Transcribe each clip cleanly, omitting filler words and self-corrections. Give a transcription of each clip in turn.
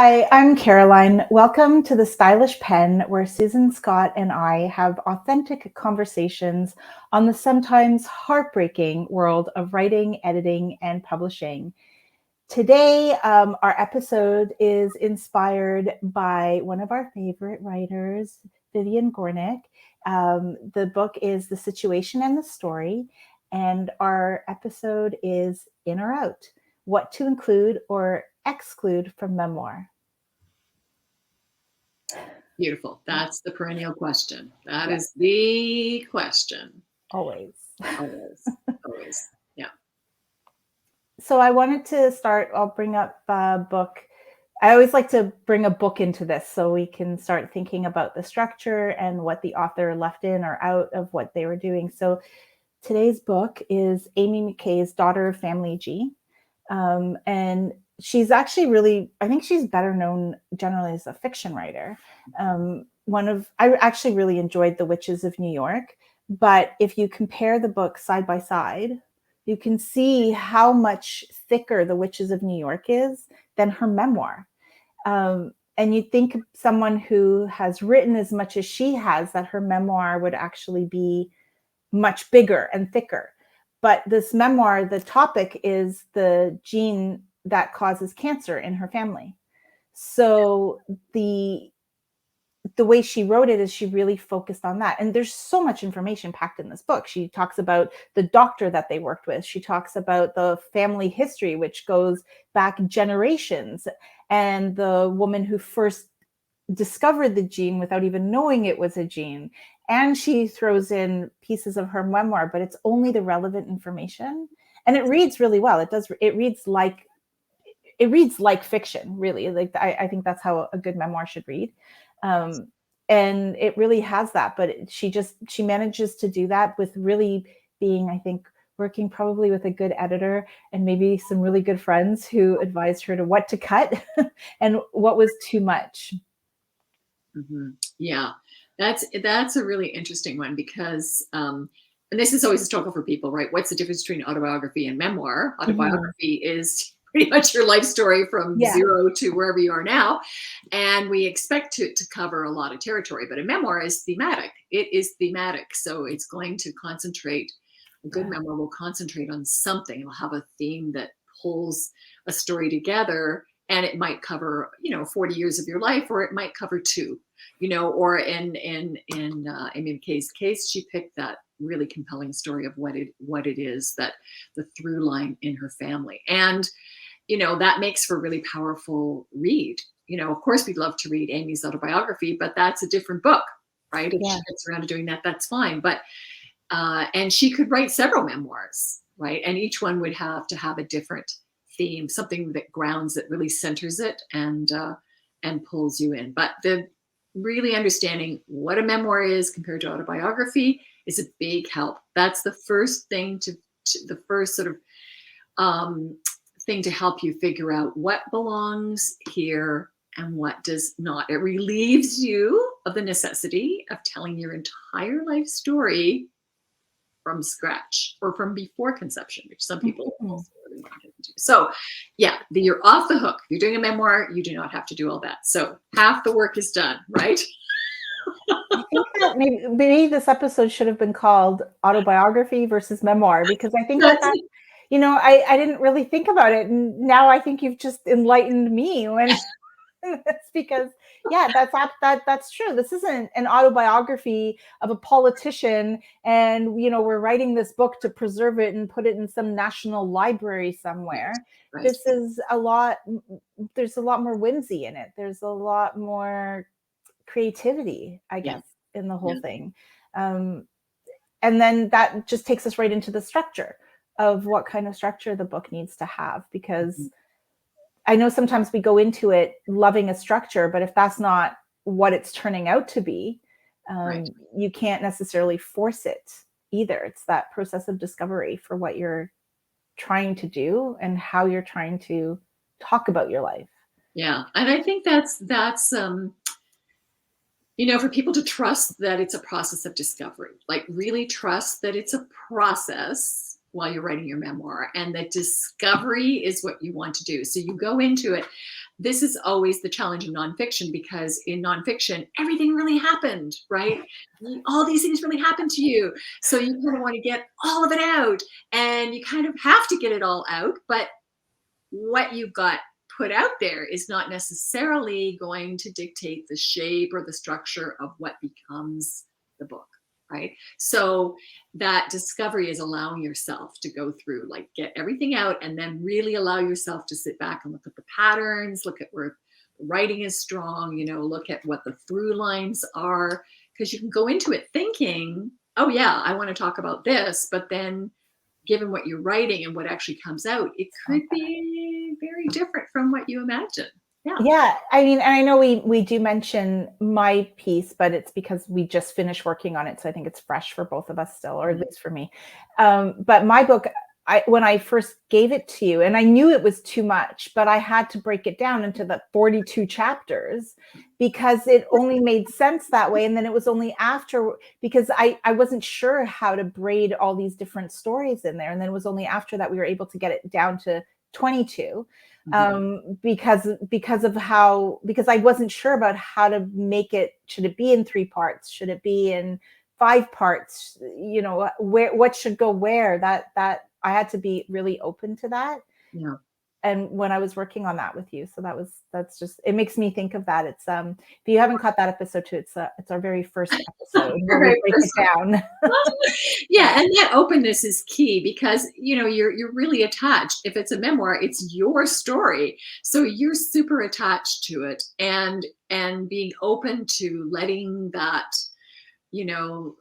Hi, I'm Caroline. Welcome to the Stylish Pen, where Susan Scott and I have authentic conversations on the sometimes heartbreaking world of writing, editing, and publishing. Today, our episode is inspired by one of our favorite writers, Vivian Gornick. The book is The Situation and the Story, and our episode is In or Out, What to Include or Exclude from Memoir. Beautiful. That's the perennial question. That is the question. Always. Always. Always. Yeah. So I wanted to start, I'll bring up a book. I always like to bring a book into this so we can start thinking about the structure and what the author left in or out of what they were doing. So today's book is Amy McKay's Daughter of Family G. And she's actually really, I think she's better known generally as a fiction writer. I actually really enjoyed The Witches of New York, but if you compare the books side by side, you can see how much thicker The Witches of New York is than her memoir. And you'd think someone who has written as much as she has, that her memoir would actually be much bigger and thicker. But this memoir, the topic is the gene that causes cancer in her family. So the way she wrote it is she really focused on that. And there's so much information packed in this book. She talks about the doctor that they worked with. She talks about the family history, which goes back generations, and the woman who first discovered the gene without even knowing it was a gene. And she throws in pieces of her memoir, but it's only the relevant information. And it reads really well. It reads like fiction, really. Like I think that's how a good memoir should read. And it really has that, but she manages to do that with really being, I think, working probably with a good editor and maybe some really good friends who advised her to what to cut and what was too much. Mm-hmm. Yeah. That's a really interesting one because, and this is always a struggle for people, right? What's the difference between autobiography and memoir? Autobiography is pretty much your life story from Yeah. zero to wherever you are now. And we expect to cover a lot of territory, but a memoir is thematic. It is thematic. So it's going to concentrate, a good memoir will concentrate on something. It'll have a theme that pulls a story together, and it might cover 40 years of your life, or it might cover two, or in Amy McKay's case, she picked that really compelling story of what it is, that the through line in her family. And that makes for a really powerful read. Of course we'd love to read Amy's autobiography, but that's a different book, right? If she gets around to doing that, that's fine. But and she could write several memoirs, right? And each one would have to have a different theme, something that grounds it, really centers it, and pulls you in. But the really understanding what a memoir is compared to autobiography is a big help. That's the first thing the first sort of thing to help you figure out what belongs here and what does not. It relieves you of the necessity of telling your entire life story from scratch or from before conception, which some people also really want to do. So yeah, you're off the hook. If you're doing a memoir, you do not have to do all that. So half the work is done, right? I think that maybe this episode should have been called Autobiography versus Memoir, because I think that I didn't really think about it. And now I think you've just enlightened me when it's because, that's true. This isn't an autobiography of a politician and, we're writing this book to preserve it and put it in some national library somewhere. Right. This is there's a lot more whimsy in it. There's a lot more creativity, I guess, in the whole thing. And then that just takes us right into the structure of what kind of structure the book needs to have, because I know sometimes we go into it loving a structure, but if that's not what it's turning out to be, you can't necessarily force it either. It's that process of discovery for what you're trying to do and how you're trying to talk about your life. Yeah. And I think that's for people to trust that it's a process of discovery, like really trust that it's a process while you're writing your memoir, and that discovery is what you want to do. So you go into it. This is always the challenge in nonfiction, because in nonfiction, everything really happened, right? All these things really happened to you. So you kind of want to get all of it out, and you kind of have to get it all out. But what you've got put out there is not necessarily going to dictate the shape or the structure of what becomes the book, right? So that discovery is allowing yourself to go through, like, get everything out, and then really allow yourself to sit back and look at the patterns, look at where the writing is strong, look at what the through lines are, because you can go into it thinking, oh yeah, I want to talk about this, but then given what you're writing and what actually comes out, it could be very different from what you imagine. Yeah. Yeah, I mean, and I know we do mention my piece, but it's because we just finished working on it, so I think it's fresh for both of us still, or at least for me. But my book, when I first gave it to you, and I knew it was too much, but I had to break it down into the 42 chapters because it only made sense that way. And then it was only after, because I wasn't sure how to braid all these different stories in there. And then it was only after that we were able to get it down to 22. Because I wasn't sure about how to make it. Should it be in 3 parts? Should it be in 5 parts? What should go where? That I had to be really open to that. Yeah. And when I was working on that with you, so that's just, it makes me think of that. It's if you haven't caught that episode too, it's our very first episode where we break it down. Yeah, and that openness is key, because you're really attached. If it's a memoir, it's your story, so you're super attached to it, and being open to letting that,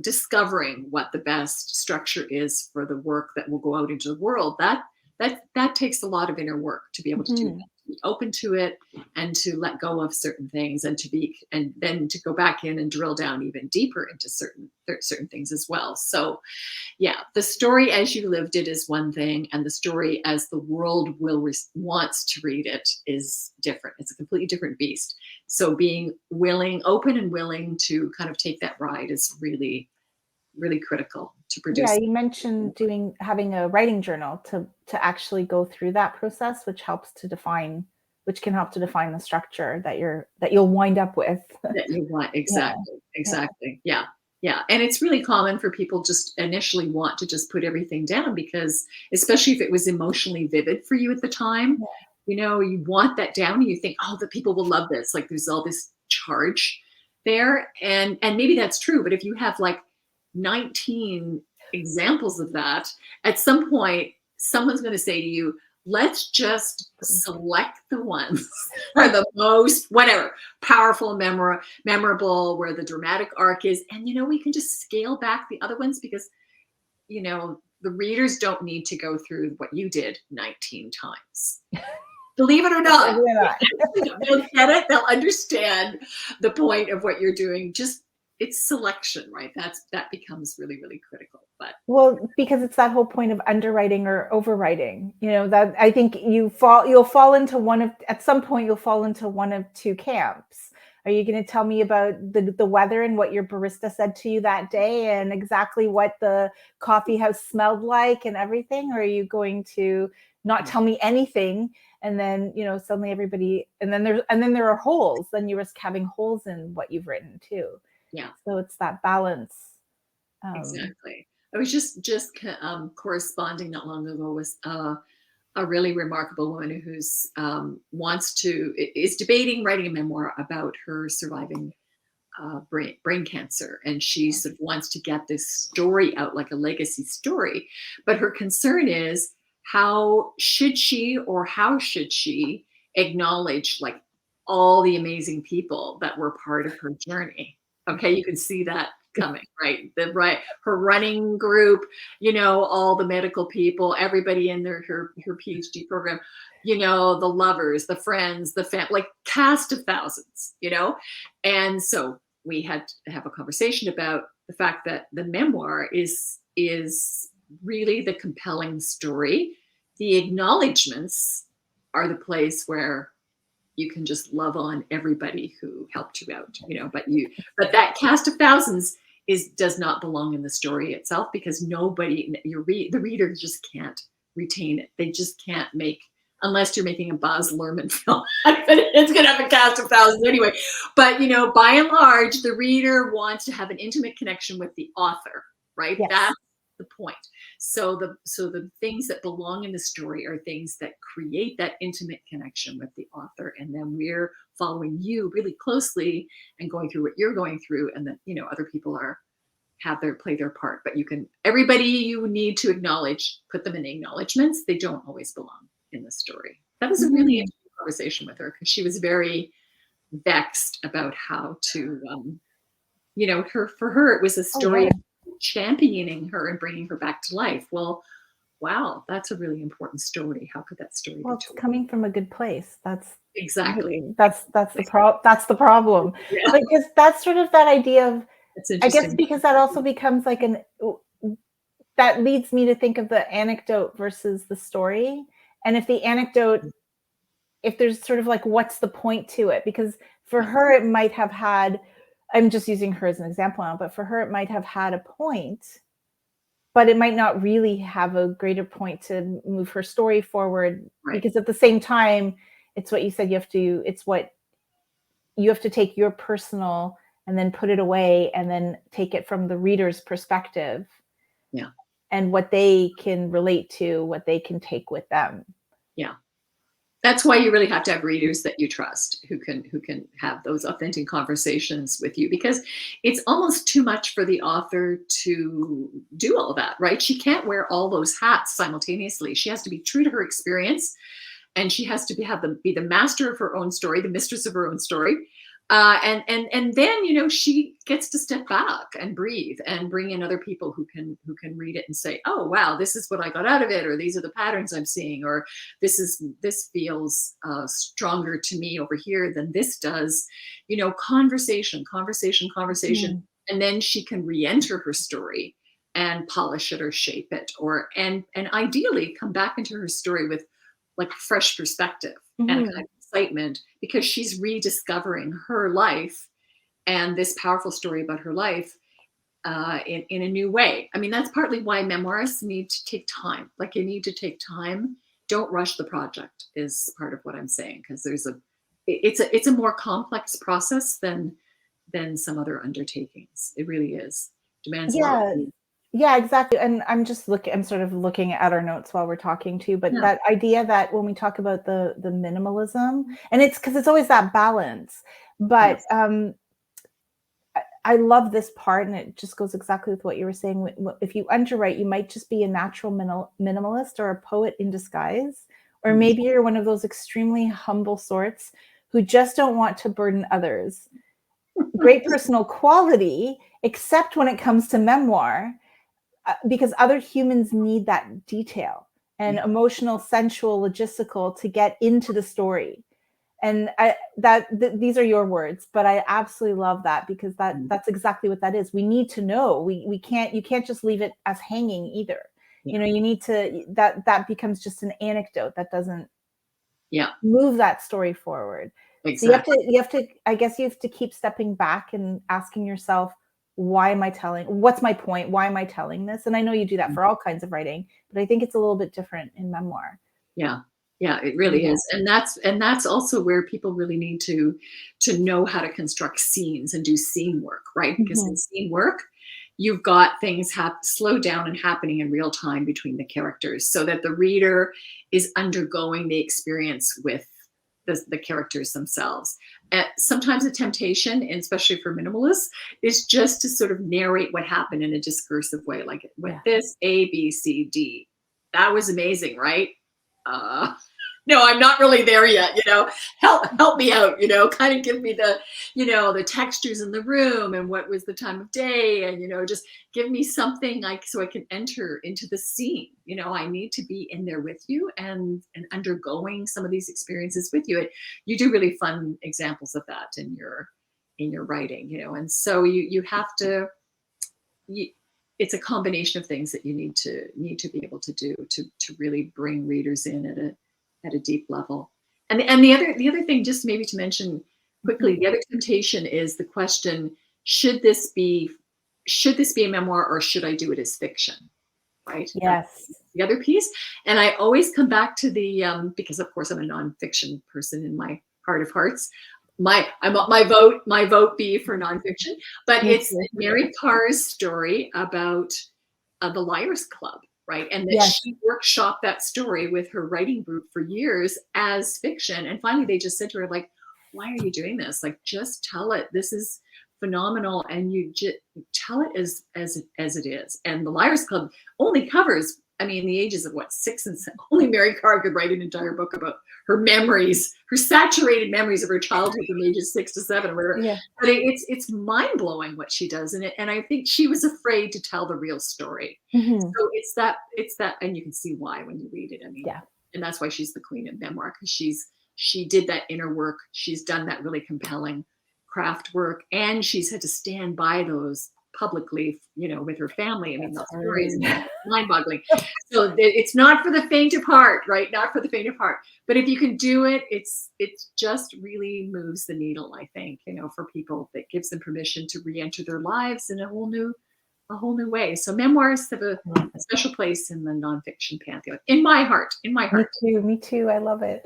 discovering what the best structure is for the work that will go out into the world. That takes a lot of inner work to be able to do that. To be open to it, and to let go of certain things, and then to go back in and drill down even deeper into certain things as well. So yeah, the story as you lived it is one thing, and the story as the world wants to read it is different. It's a completely different beast. So being open and willing to kind of take that ride is really, really critical to produce. Yeah, you mentioned having a writing journal to actually go through that process, which can help to define the structure that you'll wind up with. That you want. Exactly. Yeah. And it's really common for people just initially want to just put everything down, because especially if it was emotionally vivid for you at the time, you want that down, and you think, oh, the people will love this. Like, there's all this charge there. And maybe that's true. But if you have like 19 examples of that, at some point, someone's going to say to you, let's just select the ones are the most, whatever, powerful, memorable, where the dramatic arc is. And, we can just scale back the other ones, because, the readers don't need to go through what you did 19 times. Believe it or not. They'll get it. They'll understand the point of what you're doing. Just, it's selection, right? That becomes really, really critical. But because it's that whole point of underwriting or overwriting, that I think you'll fall into at some point you'll fall into one of 2 camps. Are you going to tell me about the weather and what your barista said to you that day, and exactly what the coffee house smelled like and everything? Or are you going to not tell me anything, and then suddenly everybody, and then there are holes, then you risk having holes in what you've written too. Yeah. So it's that balance. Exactly. I was just corresponding not long ago with a really remarkable woman who's is debating writing a memoir about her surviving brain cancer, and she sort of wants to get this story out, like a legacy story. But her concern is, how should she acknowledge like all the amazing people that were part of her journey? Okay, you can see that coming, right? Her running group, all the medical people, everybody in her PhD program, the lovers, the friends, the family, like cast of thousands, And so we had to have a conversation about the fact that the memoir is really the compelling story. The acknowledgments are the place where you can just love on everybody who helped you out, but that cast of thousands does not belong in the story itself, because the reader just can't retain it. They just can't make, unless you're making a Baz Luhrmann film. It's going to have a cast of thousands anyway. But, by and large, the reader wants to have an intimate connection with the author, right? Yes. That's the point. So the things that belong in the story are things that create that intimate connection with the author. And then we're following you really closely and going through what you're going through. And then, other people play their part, but everybody you need to acknowledge, put them in acknowledgements. They don't always belong in the story. That was a really interesting conversation with her, because she was very vexed about how to, for her, it was a story of championing her and bringing her back to life. Well, wow, that's a really important story. How could that story be Well, it's told? coming from a good place. That's Exactly. that's the problem. Yeah. Because that's sort of that idea of, It's I guess, interesting. because that also becomes like that leads me to think of the anecdote versus the story. And if the anecdote, if there's sort of like, what's the point to it? Because for her, it might have had, I'm just using her as an example now, but for her, it might have had a point, but it might not really have a greater point to move her story forward. Right. Because at the same time, it's what you said, it's what you have to take your personal and then put it away and then take it from the reader's perspective. Yeah. And what they can relate to, what they can take with them. Yeah. That's why you really have to have readers that you trust, who can have those authentic conversations with you, because it's almost too much for the author to do all of that, right? She can't wear all those hats simultaneously. She has to be true to her experience, and she has to be the master of her own story, the mistress of her own story. And then, she gets to step back and breathe and bring in other people who can read it and say, oh, wow, this is what I got out of it, or these are the patterns I'm seeing, or this feels stronger to me over here than this does. Conversation. And then she can re-enter her story and polish it or shape it, and ideally come back into her story with like a fresh perspective and a kind of excitement, because she's rediscovering her life and this powerful story about her life in a new way. I mean, that's partly why memoirs need to take time. Like, you need to take time. Don't rush the project is part of what I'm saying, because it's a more complex process than some other undertakings. It really is. Demands a lot. Yeah, exactly. And I'm sort of looking at our notes while we're talking too, but that idea that when we talk about the minimalism, and it's because it's always that balance, but I love this part, and it just goes exactly with what you were saying. If you underwrite, you might just be a natural minimalist or a poet in disguise, or maybe you're one of those extremely humble sorts who just don't want to burden others. Great personal quality, except when it comes to memoir, because other humans need that detail and emotional, sensual, logistical to get into the story. And these are your words, but I absolutely love that, because that's exactly what that is. We need to know. You can't just leave it as hanging either. You need to, that becomes just an anecdote that doesn't move that story forward. Exactly. So you have to, I guess you have to keep stepping back and asking yourself, what's my point? Why am I telling this? And I know you do that for all kinds of writing, but I think it's a little bit different in memoir. Yeah. Yeah, it really is. And that's also where people really need to know how to construct scenes and do scene work, right? Because in scene work, you've got things slow down and happening in real time between the characters, so that the reader is undergoing the experience with the characters themselves. Sometimes a temptation, and especially for minimalists, is just to sort of narrate what happened in a discursive way, like with this A, B, C, D. That was amazing, right? No, I'm not really there yet, help me out, kind of give me the, the textures in the room and what was the time of day, and, just give me something so I can enter into the scene. I need to be in there with you and undergoing some of these experiences with you. You do really fun examples of that in your writing, and so you have to, it's a combination of things that you need to be able to do to really bring readers in at a deep level. And the other thing, just maybe to mention quickly, the other temptation is the question: should this be should this be a memoir or should I do it as fiction? Right? Yes. The other piece. And I always come back to the, because of course I'm a nonfiction person in my heart of hearts. My vote be for nonfiction, but Me it's too. Mary Carr's story about the Liars Club, right? And that Yes. she workshopped that story with her writing group for years as fiction. And finally they just said to her, like, why are you doing this? Like, just tell it. This is phenomenal. And you just tell it as it is. And the Liars Club only covers, I mean, the ages of what, 6 and 7. Only Mary Carr could write an entire book about her memories, her saturated memories of her childhood from ages 6 to 7 or whatever. Yeah. But it's mind blowing what she does in it. And I think she was afraid to tell the real story. Mm-hmm. So it's that, and you can see why when you read it. I mean, Yeah. and that's why she's the queen of memoir, because she did that inner work. She's done that really compelling craft work, and she's had to stand by those publicly, with her family. I mean, those stories are mind-boggling. So it's not for the faint of heart, right? Not for the faint of heart. But if you can do it, it's just really moves the needle, I think, for people. That gives them permission to re-enter their lives in a whole new way. So memoirs have a special place in the nonfiction pantheon, in my heart. Me too. I love it.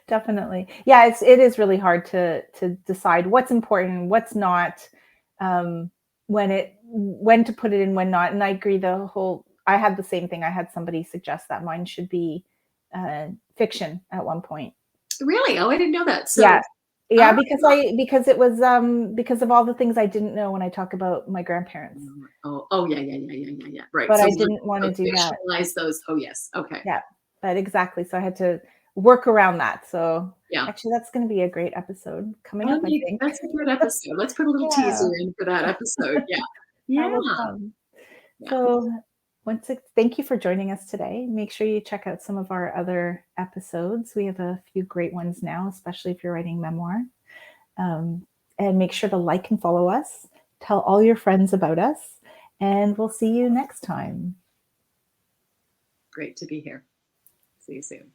Definitely. Yeah, it is really hard to decide what's important, what's not, when to put it in, when not. And I agree, I had the same thing. I had somebody suggest that mine should be fiction at one point. Really? Oh, I didn't know that. So yeah, because it was because of all the things I didn't know when I talk about my grandparents. Yeah. Right. But so I didn't want to do that. Fictionalize those. Oh yes. Okay. Yeah, but exactly. So I had to work around that. So yeah, actually, that's going to be a great episode coming up, I think. That's a good episode. Let's put a little teaser in for that episode. Yeah. Yeah. So thank you for joining us today. Make sure you check out some of our other episodes. We have a few great ones now, especially if you're writing memoir. And make sure to like and follow us. Tell all your friends about us. And we'll see you next time. Great to be here. See you soon.